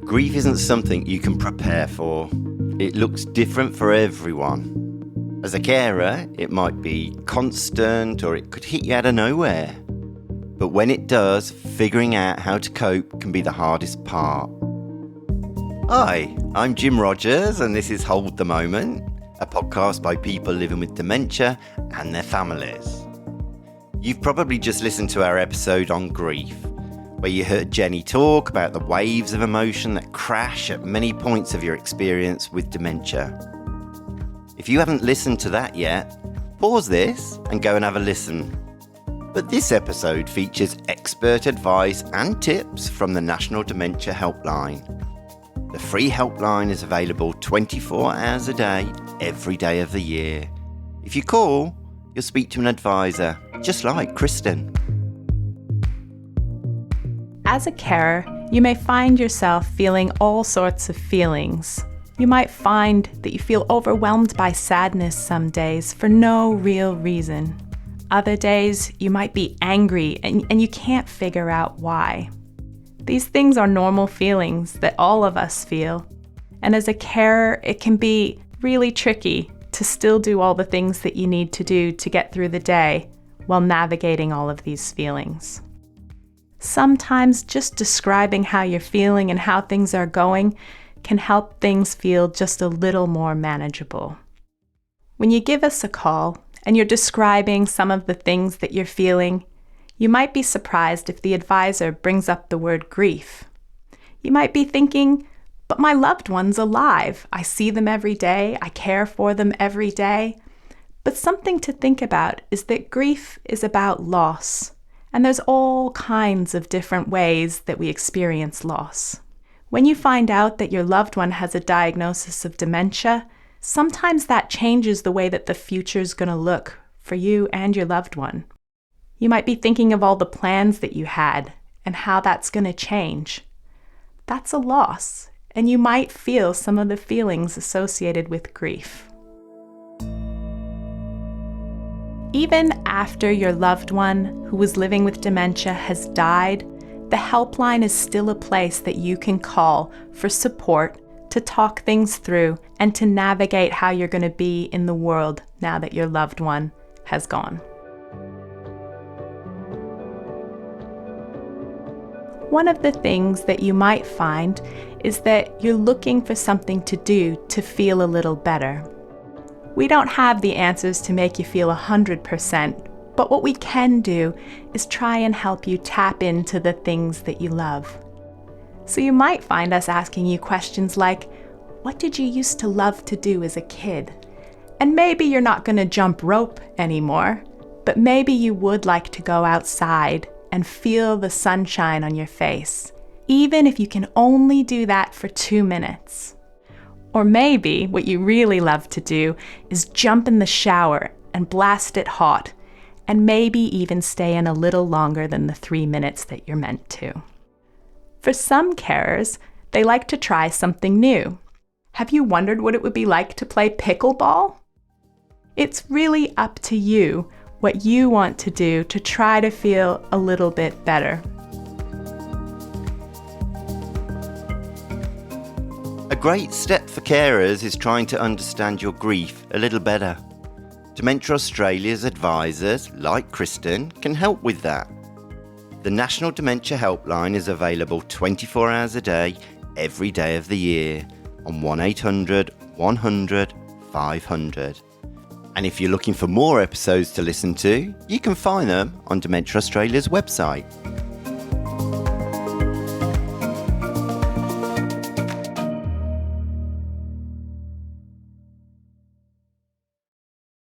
Grief isn't something you can prepare for. It looks different for everyone. As a carer, it might be constant or it could hit you out of nowhere. But when it does, figuring out how to cope can be the hardest part. Hi, I'm Jim Rogers and this is Hold the Moment, a podcast by people living with dementia and their families. You've probably just listened to our episode on grief, where you heard Jenny talk about the waves of emotion that crash at many points of your experience with dementia. If you haven't listened to that yet, pause this and go and have a listen. But this episode features expert advice and tips from the National Dementia Helpline. The free helpline is available 24 hours a day, every day of the year. If you call, you'll speak to an advisor, just like Kristin. As a carer, you may find yourself feeling all sorts of feelings. You might find that you feel overwhelmed by sadness some days for no real reason. Other days, you might be angry and you can't figure out why. These things are normal feelings that all of us feel. And as a carer, it can be really tricky to still do all the things that you need to do to get through the day while navigating all of these feelings. Sometimes just describing how you're feeling and how things are going can help things feel just a little more manageable. When you give us a call and you're describing some of the things that you're feeling, you might be surprised if the advisor brings up the word grief. You might be thinking, but my loved one's alive. I see them every day. I care for them every day. But something to think about is that grief is about loss. And there's all kinds of different ways that we experience loss. When you find out that your loved one has a diagnosis of dementia, sometimes that changes the way that the future's going to look for you and your loved one. You might be thinking of all the plans that you had and how that's going to change. That's a loss, and you might feel some of the feelings associated with grief. Even after your loved one who was living with dementia has died, the helpline is still a place that you can call for support, to talk things through, and to navigate how you're going to be in the world now that your loved one has gone. One of the things that you might find is that you're looking for something to do to feel a little better. We don't have the answers to make you feel 100%, but what we can do is try and help you tap into the things that you love. So you might find us asking you questions like, what did you used to love to do as a kid? And maybe you're not going to jump rope anymore, but maybe you would like to go outside and feel the sunshine on your face, even if you can only do that for 2 minutes. Or maybe what you really love to do is jump in the shower and blast it hot, and maybe even stay in a little longer than the 3 minutes that you're meant to. For some carers, they like to try something new. Have you wondered what it would be like to play pickleball? It's really up to you what you want to do to try to feel a little bit better. A great step for carers is trying to understand your grief a little better. Dementia Australia's advisors, like Kristin, can help with that. The National Dementia Helpline is available 24 hours a day, every day of the year, on 1800 100 500. And if you're looking for more episodes to listen to, you can find them on Dementia Australia's website.